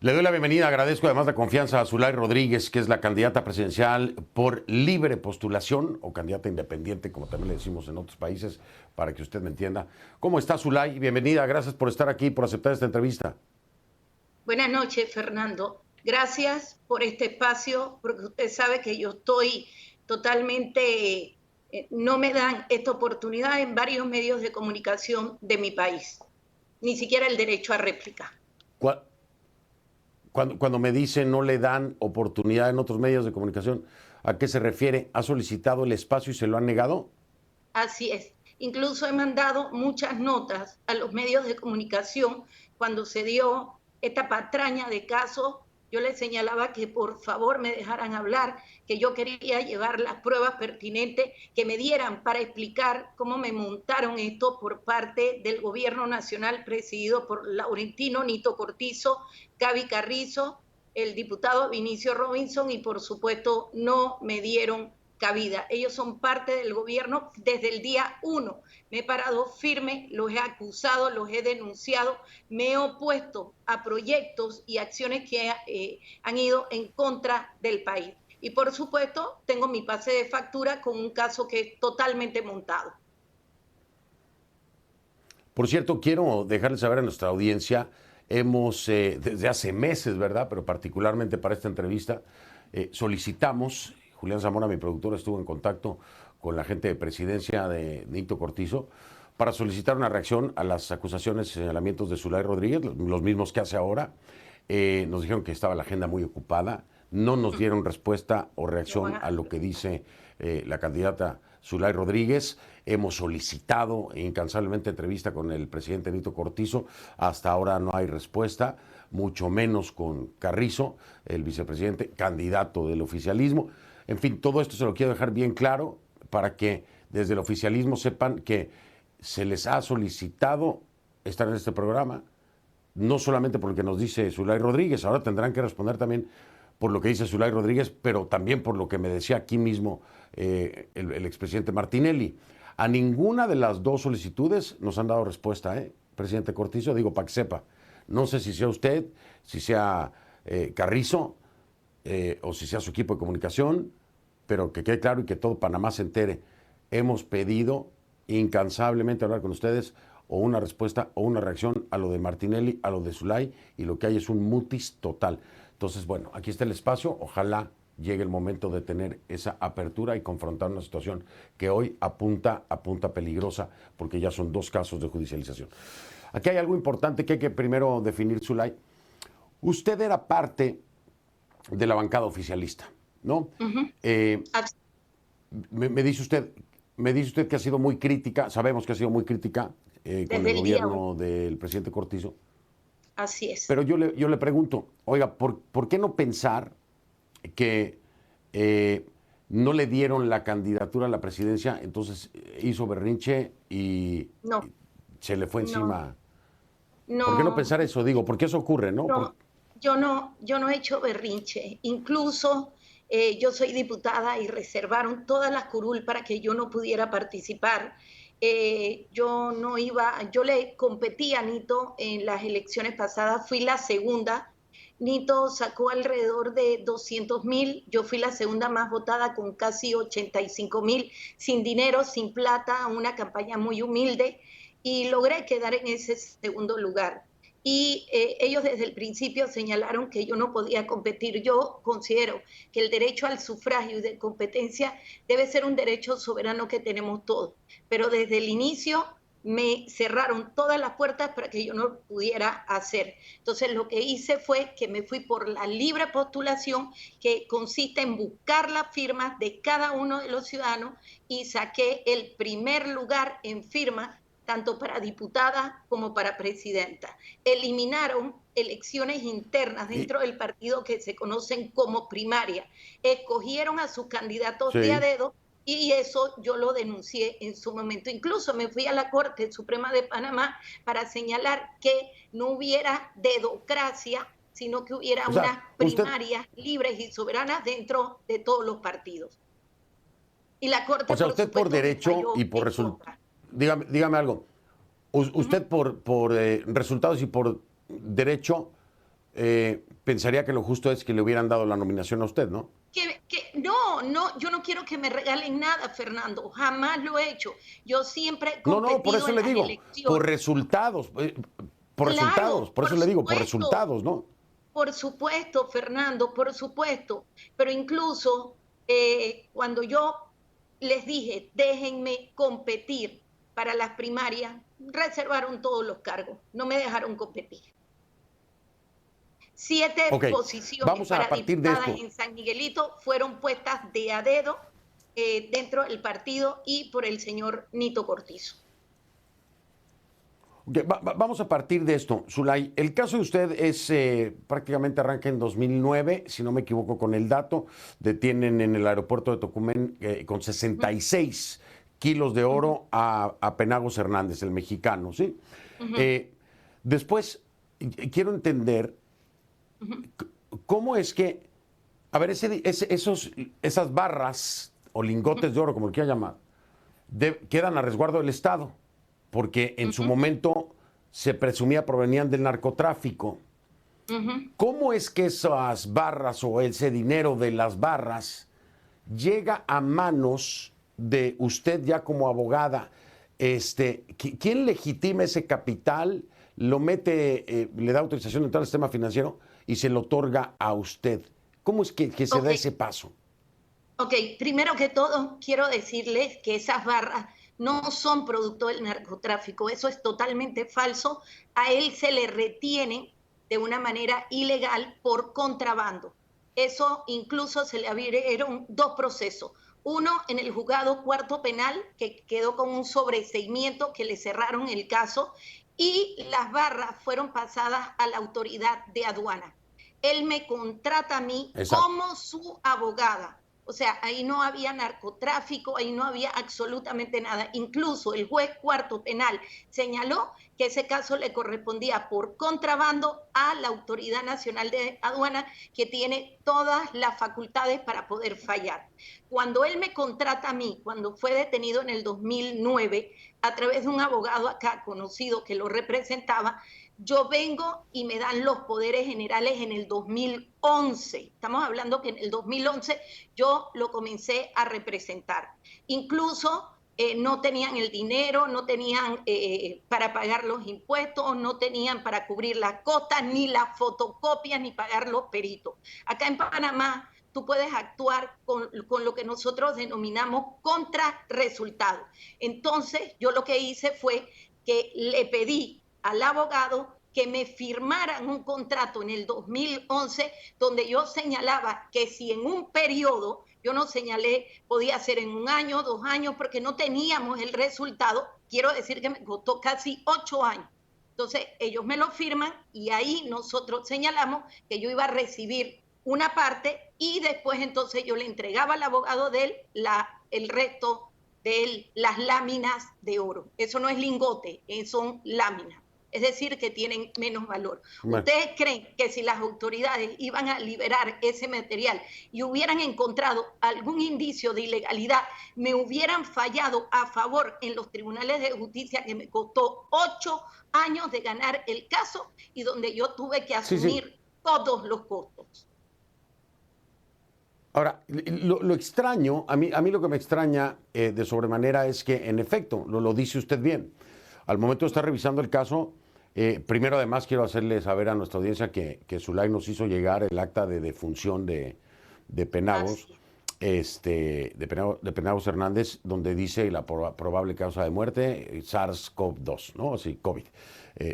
Le doy la bienvenida, agradezco además la confianza a Zulay Rodríguez, que es la candidata presidencial por libre postulación o candidata independiente, como también le decimos en otros países, para que usted me entienda. ¿Cómo está, Zulay? Bienvenida, gracias por estar aquí, por aceptar esta entrevista. Buenas noches, Fernando. Gracias por este espacio, porque usted sabe que yo estoy totalmente, no me dan esta oportunidad en varios medios de comunicación de mi país, ni siquiera el derecho a réplica. Cuando me dice no le dan oportunidad en otros medios de comunicación, ¿a qué se refiere? ¿Ha solicitado el espacio y se lo han negado? Así es. Incluso he mandado muchas notas a los medios de comunicación cuando se dio esta patraña de casos. Yo les señalaba que por favor me dejaran hablar, que yo quería llevar las pruebas pertinentes que me dieran para explicar cómo me montaron esto por parte del gobierno nacional presidido por Laurentino Nito Cortizo, Gaby Carrizo, el diputado Vinicio Robinson, y por supuesto no me dieron cabida. Ellos son parte del gobierno desde el día 1. Me he parado firme, los he acusado, los he denunciado, me he opuesto a proyectos y acciones que han ido en contra del país. Y por supuesto, tengo mi pase de factura con un caso que es totalmente montado. Por cierto, quiero dejarles saber a nuestra audiencia, hemos desde hace meses, ¿verdad? Pero particularmente para esta entrevista, solicitamos, Julián Zamora, mi productor, estuvo en contacto con la gente de presidencia de Nito Cortizo para solicitar una reacción a las acusaciones y señalamientos de Zulay Rodríguez, los mismos que hace ahora. Nos dijeron que estaba la agenda muy ocupada, no nos dieron respuesta o reacción a lo que dice la candidata Zulay Rodríguez. Hemos solicitado incansablemente entrevista con el presidente Nito Cortizo, hasta ahora no hay respuesta, mucho menos con Carrizo, el vicepresidente, candidato del oficialismo. En fin, todo esto se lo quiero dejar bien claro para que desde el oficialismo sepan que se les ha solicitado estar en este programa, no solamente por lo que nos dice Zulay Rodríguez, ahora tendrán que responder también por lo que dice Zulay Rodríguez, pero también por lo que me decía aquí mismo el expresidente Martinelli. A ninguna de las dos solicitudes nos han dado respuesta, presidente Cortizo, digo para que sepa. No sé si sea usted, si sea Carrizo o si sea su equipo de comunicación, pero que quede claro y que todo Panamá se entere. Hemos pedido incansablemente hablar con ustedes o una respuesta o una reacción a lo de Martinelli, a lo de Zulay, y lo que hay es un mutis total. Entonces, bueno, aquí está el espacio, ojalá llegue el momento de tener esa apertura y confrontar una situación que hoy apunta peligrosa, porque ya son dos casos de judicialización. Aquí hay algo importante que hay que primero definir, Zulay. Usted era parte de la bancada oficialista, ¿no? Me dice usted que ha sido muy crítica, sabemos que ha sido muy crítica con el gobierno del presidente Cortizo. Así es. Pero yo le pregunto, oiga, ¿por qué no pensar que no le dieron la candidatura a la presidencia, entonces hizo berrinche y se le fue encima? No. ¿Por qué no pensar eso? Digo, porque eso ocurre, ¿no? No, yo no he hecho berrinche. Incluso yo soy diputada y reservaron todas las curul para que yo no pudiera participar. Yo le competí a Nito en las elecciones pasadas, fui la segunda. Nito sacó alrededor de 200,000, yo fui la segunda más votada con casi 85,000, sin dinero, sin plata, una campaña muy humilde, y logré quedar en ese segundo lugar. Y ellos desde el principio señalaron que yo no podía competir. Yo considero que el derecho al sufragio y de competencia debe ser un derecho soberano que tenemos todos, pero desde el inicio me cerraron todas las puertas para que yo no lo pudiera hacer. Entonces lo que hice fue que me fui por la libre postulación, que consiste en buscar las firmas de cada uno de los ciudadanos, y saqué el primer lugar en firmas tanto para diputada como para presidenta. Eliminaron elecciones internas dentro del partido que se conocen como primaria. Escogieron a sus candidatos de a dedo, y eso yo lo denuncié en su momento. Incluso me fui a la Corte Suprema de Panamá para señalar que no hubiera dedocracia, sino que hubiera unas primarias libres y soberanas dentro de todos los partidos. Y la Corte, por usted por derecho y por resultado. Dígame algo. Usted por resultados y por derecho pensaría que lo justo es que le hubieran dado la nominación a usted, ¿no? No, yo no quiero que me regalen nada, Fernando. Jamás lo he hecho. Yo siempre he No, por competido eso en le las digo, por elecciones. resultados, Claro, por eso le digo, por resultados, ¿no? por supuesto, Fernando, por supuesto. Pero incluso cuando yo les dije, déjenme competir para las primarias, reservaron todos los cargos, no me dejaron competir. 7 Ok, posiciones vamos a para partir de diputadas esto. en San Miguelito fueron puestas de a dedo dentro del partido y por el señor Nito Cortizo. Okay, vamos a partir de esto, Zulay. El caso de usted es prácticamente arranca en 2009, si no me equivoco con el dato. Detienen en el aeropuerto de Tocumen con 66 kilos de oro a Penagos Hernández, el mexicano, ¿sí? Después, quiero entender cómo es que, a ver, esas barras o lingotes de oro, como lo quiera llamar, quedan a resguardo del Estado, porque en su momento se presumía provenían del narcotráfico. ¿Cómo es que esas barras o ese dinero de las barras llega a manos de usted ya como abogada? ¿Quién legitima ese capital? Lo mete, le da autorización de entrar al sistema financiero y se lo otorga a usted. ¿Cómo es que se da ese paso? Ok, primero que todo, quiero decirles que esas barras no son producto del narcotráfico. Eso es totalmente falso. A él se le retiene de una manera ilegal por contrabando. Eso incluso se le abrieron 2 procesos. Uno en el juzgado cuarto penal, que quedó con un sobreseimiento que le cerraron el caso, y las barras fueron pasadas a la autoridad de aduana. Él me contrata a mí como su abogada. O sea, ahí no había narcotráfico, ahí no había absolutamente nada. Incluso el juez cuarto penal señaló que ese caso le correspondía por contrabando a la Autoridad Nacional de Aduana, que tiene todas las facultades para poder fallar. Cuando él me contrata a mí, cuando fue detenido en el 2009, a través de un abogado acá conocido que lo representaba, yo vengo y me dan los poderes generales en el 2011. Estamos hablando que en el 2011 yo lo comencé a representar. Incluso no tenían el dinero, no tenían para pagar los impuestos, no tenían para cubrir las costas, ni las fotocopias, ni pagar los peritos. Acá en Panamá tú puedes actuar con lo que nosotros denominamos contrarresultado. Entonces yo lo que hice fue que le pedí al abogado que me firmaran un contrato en el 2011 donde yo señalaba que si en un periodo, yo no señalé, podía ser en 1 año, 2 años, porque no teníamos el resultado, quiero decir que me costó casi 8 años. Entonces ellos me lo firman y ahí nosotros señalamos que yo iba a recibir una parte y después entonces yo le entregaba al abogado de él el resto de él, las láminas de oro. Eso no es lingote, son láminas. Es decir, que tienen menos valor. Bueno. ¿Ustedes creen que si las autoridades iban a liberar ese material y hubieran encontrado algún indicio de ilegalidad, me hubieran fallado a favor en los tribunales de justicia, que me costó 8 años de ganar el caso y donde yo tuve que asumir todos los costos? Ahora, lo extraño, a mí lo que me extraña de sobremanera es que, en efecto, lo dice usted bien. Al momento de estar revisando el caso, primero además quiero hacerle saber a nuestra audiencia que Zulay nos hizo llegar el acta de defunción de Penagos, de Penagos Hernández, donde dice la probable causa de muerte, SARS-CoV-2, ¿no? Así, COVID.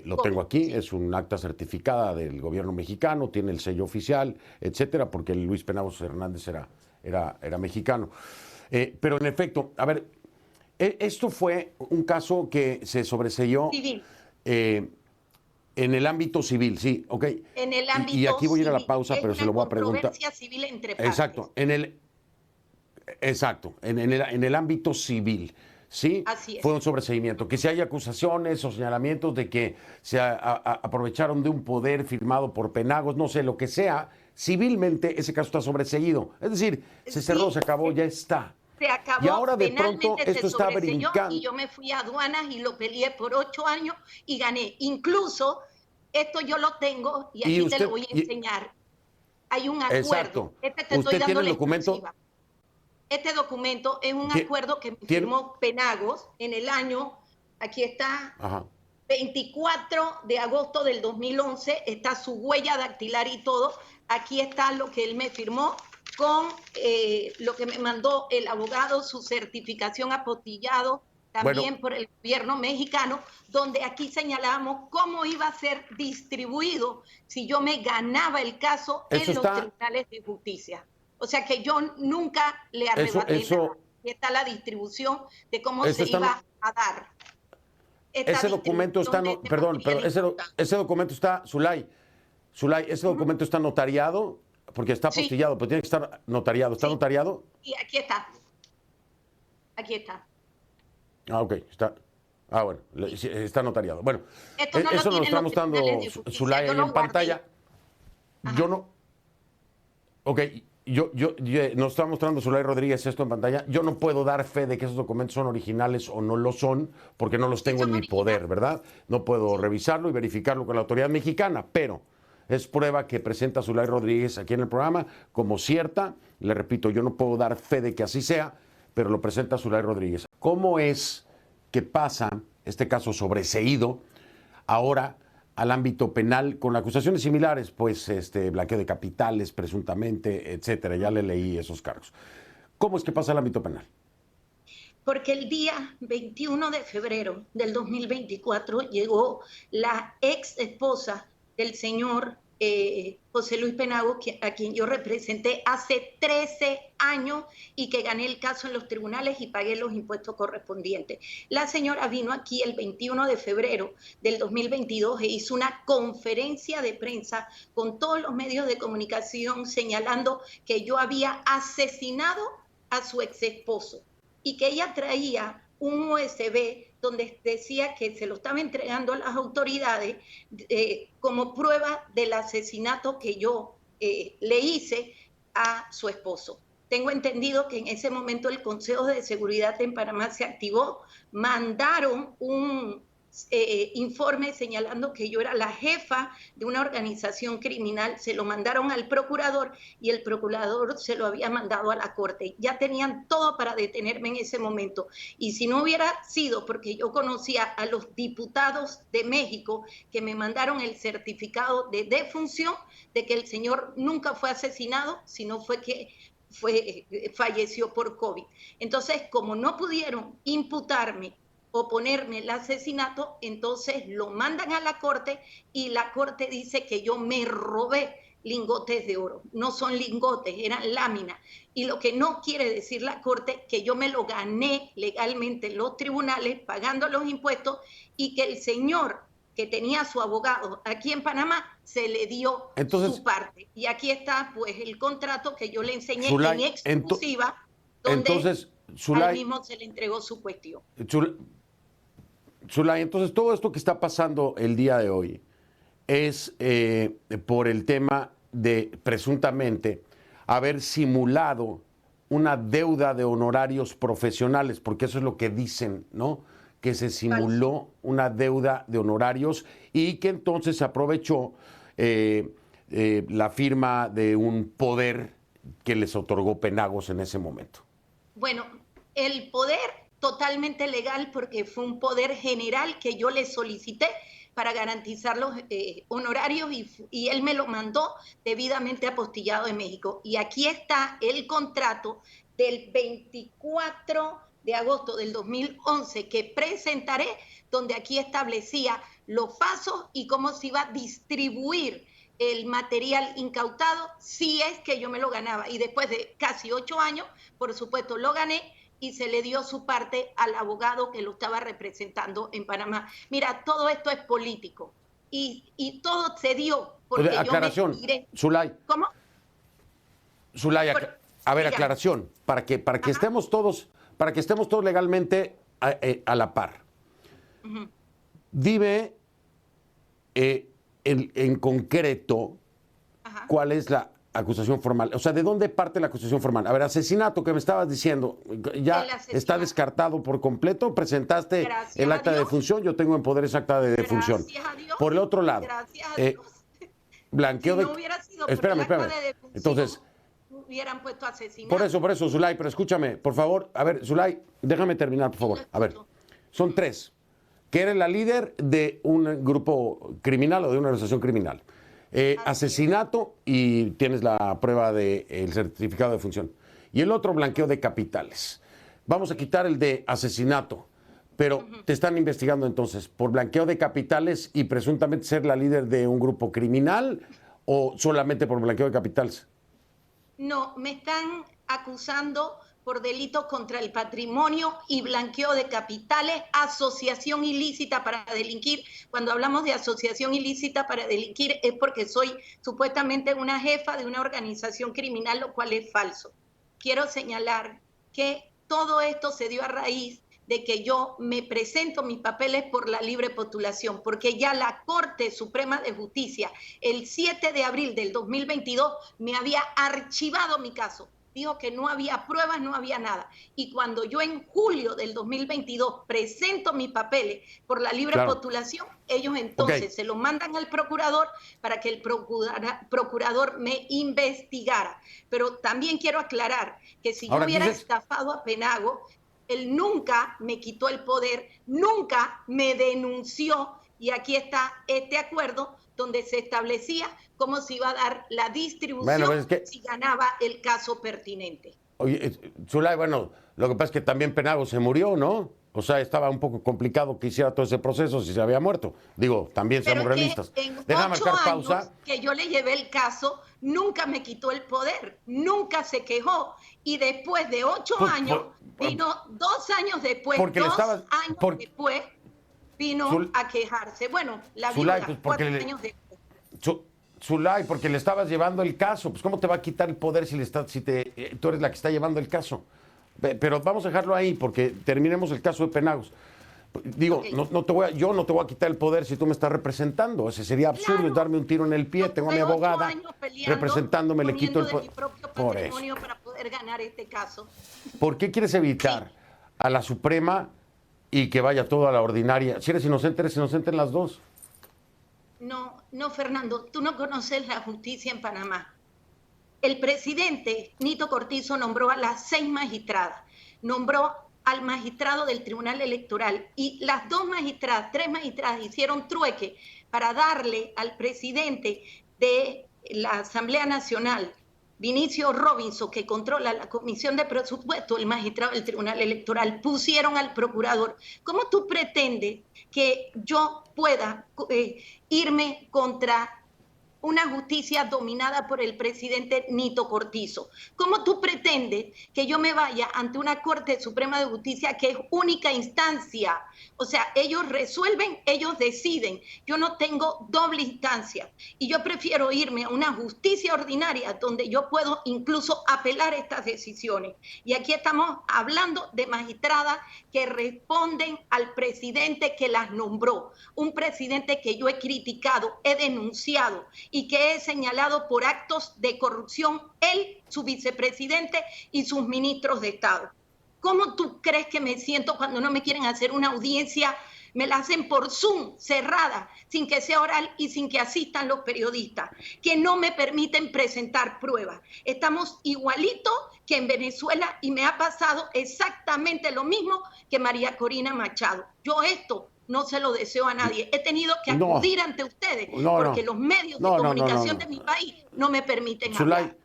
Lo tengo aquí, es un acta certificada del gobierno mexicano, tiene el sello oficial, etcétera, porque Luis Penagos Hernández era mexicano. Pero en efecto, a ver, esto fue un caso que se sobreseyó en el ámbito civil, sí, ok. En el ámbito y aquí voy a ir a la civil. pausa, pero se lo voy a preguntar. Controversia civil entre partes. Exacto, en el ámbito civil, ¿sí? Así es. Fue un sobreseimiento. Que si hay acusaciones o señalamientos de que se aprovecharon de un poder firmado por Penagos, no sé, lo que sea, civilmente ese caso está sobreseído. Es decir, se cerró, se acabó, ya está. Se acabó, y ahora de pronto esto está brincando. Y yo me fui a aduanas y lo peleé por 8 años y gané. Incluso esto yo lo tengo y aquí te lo voy a enseñar. Hay un acuerdo. Exacto. Te estoy ¿Usted dando tiene el la documento? exclusiva. Este documento es un acuerdo que firmó Penagos en el año, aquí está, Ajá. 24 de agosto del 2011, está su huella dactilar y todo. Aquí está lo que él me firmó con lo que me mandó el abogado, su certificación apostillado también por el gobierno mexicano, donde aquí señalábamos cómo iba a ser distribuido si yo me ganaba el caso en los tribunales de justicia. O sea que yo nunca le arrebaté nada. Aquí está la distribución de cómo se iba a dar. Ese documento está, perdón, pero ese documento está, Zulay, ese documento está notariado, porque está apostillado, pero tiene que estar notariado. ¿Está notariado? Y aquí está. Aquí está. Ah, ok, está. Ah, bueno, está notariado. Bueno, no eso nos lo está los mostrando Zulay ahí en pantalla. Yo no. Ok, nos está mostrando Zulay Rodríguez esto en pantalla. Yo no puedo dar fe de que esos documentos son originales o no lo son, porque no los tengo en mi poder, ¿verdad? No puedo revisarlo y verificarlo con la autoridad mexicana, pero es prueba que presenta Zulay Rodríguez aquí en el programa como cierta. Le repito, yo no puedo dar fe de que así sea, pero lo presenta Zulay Rodríguez. ¿Cómo es que pasa este caso sobreseído ahora al ámbito penal con acusaciones similares, pues blanqueo de capitales presuntamente, etcétera? Ya le leí esos cargos. ¿Cómo es que pasa al ámbito penal? Porque el día 21 de febrero del 2024 llegó la ex esposa del señor José Luis Penagos, a quien yo representé hace 13 años y que gané el caso en los tribunales y pagué los impuestos correspondientes. La señora vino aquí el 21 de febrero del 2022 e hizo una conferencia de prensa con todos los medios de comunicación señalando que yo había asesinado a su ex esposo y que ella traía un USB donde decía que se lo estaba entregando a las autoridades como prueba del asesinato que yo le hice a su esposo. Tengo entendido que en ese momento el Consejo de Seguridad en Panamá se activó, mandaron un informe señalando que yo era la jefa de una organización criminal, se lo mandaron al procurador y el procurador se lo había mandado a la corte. Ya tenían todo para detenerme en ese momento. Y si no hubiera sido porque yo conocía a los diputados de México que me mandaron el certificado de defunción de que el señor nunca fue asesinado, sino fue que falleció por COVID. Entonces, como no pudieron imputarme o ponerme el asesinato, entonces lo mandan a la corte y la corte dice que yo me robé lingotes de oro. No son lingotes, eran láminas. Y lo que no quiere decir la corte, que yo me lo gané legalmente en los tribunales pagando los impuestos y que el señor que tenía su abogado aquí en Panamá se le dio su parte. Y aquí está pues el contrato que yo le enseñé Zulay, en exclusiva, donde Zulay, al mismo se le entregó su cuestión. Zulay, entonces todo esto que está pasando el día de hoy es por el tema de presuntamente haber simulado una deuda de honorarios profesionales, porque eso es lo que dicen, ¿no? Que se simuló una deuda de honorarios y que entonces se aprovechó la firma de un poder que les otorgó Penagos en ese momento. Bueno, el poder totalmente legal porque fue un poder general que yo le solicité para garantizar los honorarios y él me lo mandó debidamente apostillado en México. Y aquí está el contrato del 24 de agosto del 2011 que presentaré, donde aquí establecía los pasos y cómo se iba a distribuir el material incautado si es que yo me lo ganaba. Y después de casi 8 años, por supuesto, lo gané y se le dio su parte al abogado que lo estaba representando en Panamá. Mira, todo esto es político y todo se dio porque aclaración, yo me tiré. Zulay. ¿Cómo? Zulay, a ver, aclaración, para que estemos todos legalmente a la par. Dime en concreto cuál es acusación formal. O sea, ¿de dónde parte la acusación formal? A ver, asesinato que me estabas diciendo, ¿ya está descartado por completo? ¿Presentaste Gracias el acta a de Dios. defunción? Yo tengo en poder esa acta de defunción. Gracias a Dios. Por el otro lado, Gracias a Dios. blanqueo Si de... no hubiera sido por Espérame, el acta espérame. de defunción, Entonces, hubieran puesto asesinato. por eso, Zulay, pero escúchame, por favor. A ver, Zulay, déjame terminar, por favor. A ver, son tres. Que eres la líder de un grupo criminal o de una organización criminal. Asesinato y tienes la prueba del certificado de defunción. Y el otro, blanqueo de capitales. Vamos a quitar el de asesinato, pero te están investigando entonces por blanqueo de capitales y presuntamente ser la líder de un grupo criminal o solamente por blanqueo de capitales. No, me están acusando por delitos contra el patrimonio y blanqueo de capitales, asociación ilícita para delinquir. Cuando hablamos de asociación ilícita para delinquir es porque soy supuestamente una jefa de una organización criminal, lo cual es falso. Quiero señalar que todo esto se dio a raíz de que yo me presento mis papeles por la libre postulación, porque ya la Corte Suprema de Justicia el 7 de abril del 2022 me había archivado mi caso. Dijo que no había pruebas, no había nada. Y cuando yo en julio del 2022 presento mis papeles por la libre postulación, ellos entonces se lo mandan al procurador para que el procurador me investigara. Pero también quiero aclarar que si yo hubiera estafado a Penagos, él nunca me quitó el poder, nunca me denunció, y aquí está este acuerdo donde se establecía cómo se iba a dar la distribución si ganaba el caso pertinente. Oye, Zulay, bueno, lo que pasa es que también Penagos se murió, ¿no? O sea, estaba un poco complicado que hiciera todo ese proceso si se había muerto. Digo, también seamos realistas. Deja marcar pausa. Que yo le llevé el caso, nunca me quitó el poder, nunca se quejó. Y después de 8 años, vino 2 años después, después, vino a quejarse. Bueno, la viuda, Zulay, 4 años después. Zulay, porque le estabas llevando el caso. Pues, ¿cómo te va a quitar el poder si tú eres la que está llevando el caso? Pero vamos a dejarlo ahí porque terminemos el caso de Penagos. Digo, yo no te voy a quitar el poder si tú me estás representando. Ese sería absurdo, darme un tiro en el pie. Tengo a mi abogada representándome, le quito el poder. Mi propio patrimonio para poder ganar este caso. ¿Por qué quieres evitar a la Suprema y que vaya todo a la ordinaria? Si eres inocente en las dos. No, Fernando, tú no conoces la justicia en Panamá. El presidente Nito Cortizo nombró a las 6 magistradas, nombró al magistrado del Tribunal Electoral y las 3 magistradas hicieron trueque para darle al presidente de la Asamblea Nacional, Vinicio Robinson, que controla la Comisión de Presupuesto, el magistrado del Tribunal Electoral, pusieron al procurador. ¿Cómo tú pretendes que yo pueda irme contra una justicia dominada por el presidente Nito Cortizo? ¿Cómo tú pretendes que yo me vaya ante una Corte Suprema de Justicia que es única instancia? O sea, ellos resuelven, ellos deciden. Yo no tengo doble instancia y yo prefiero irme a una justicia ordinaria donde yo puedo incluso apelar estas decisiones. Y aquí estamos hablando de magistradas que responden al presidente que las nombró, un presidente que yo he criticado, he denunciado y que he señalado por actos de corrupción, él, su vicepresidente y sus ministros de Estado. ¿Cómo tú crees que me siento cuando no me quieren hacer una audiencia? Me la hacen por Zoom, cerrada, sin que sea oral y sin que asistan los periodistas, que no me permiten presentar pruebas. Estamos igualitos que en Venezuela y me ha pasado exactamente lo mismo que María Corina Machado. Yo esto no se lo deseo a nadie. He tenido que acudir ante ustedes porque los medios de comunicación de mi país no me permiten hablar.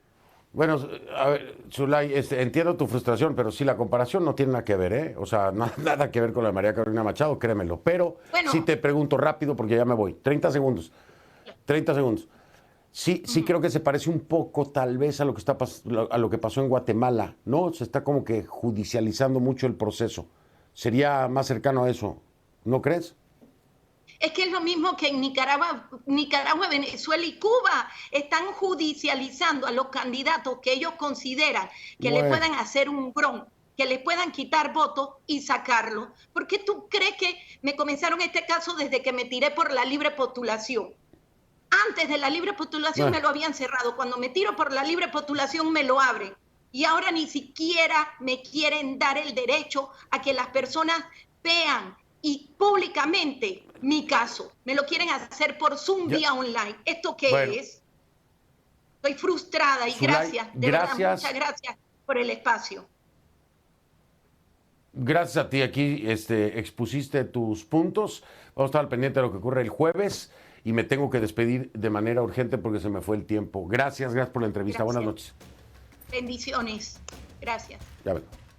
Bueno, a ver, Zulay, entiendo tu frustración, pero sí, la comparación no tiene nada que ver, ¿eh? O sea, nada que ver con la de María Corina Machado, créemelo. Pero sí te pregunto rápido porque ya me voy. 30 segundos. 30 segundos. Sí creo que se parece un poco tal vez a lo que pasó en Guatemala, ¿no? Se está como que judicializando mucho el proceso. Sería más cercano a eso, ¿no crees? Es que es lo mismo que en Nicaragua, Venezuela y Cuba. Están judicializando a los candidatos que ellos consideran que le puedan hacer un bron, que le puedan quitar votos y sacarlos. ¿Por qué tú crees que me comenzaron este caso desde que me tiré por la libre postulación? Antes de la libre postulación me lo habían cerrado. Cuando me tiro por la libre postulación me lo abren. Y ahora ni siquiera me quieren dar el derecho a que las personas vean y públicamente mi caso. Me lo quieren hacer por Zoom vía online. ¿Esto qué es? Estoy frustrada y gracias, de verdad, muchas gracias por el espacio. Gracias a ti, aquí expusiste tus puntos. Vamos a estar al pendiente de lo que ocurre el jueves y me tengo que despedir de manera urgente porque se me fue el tiempo. Gracias por la entrevista. Buenas noches. Bendiciones. Gracias. Ya ven.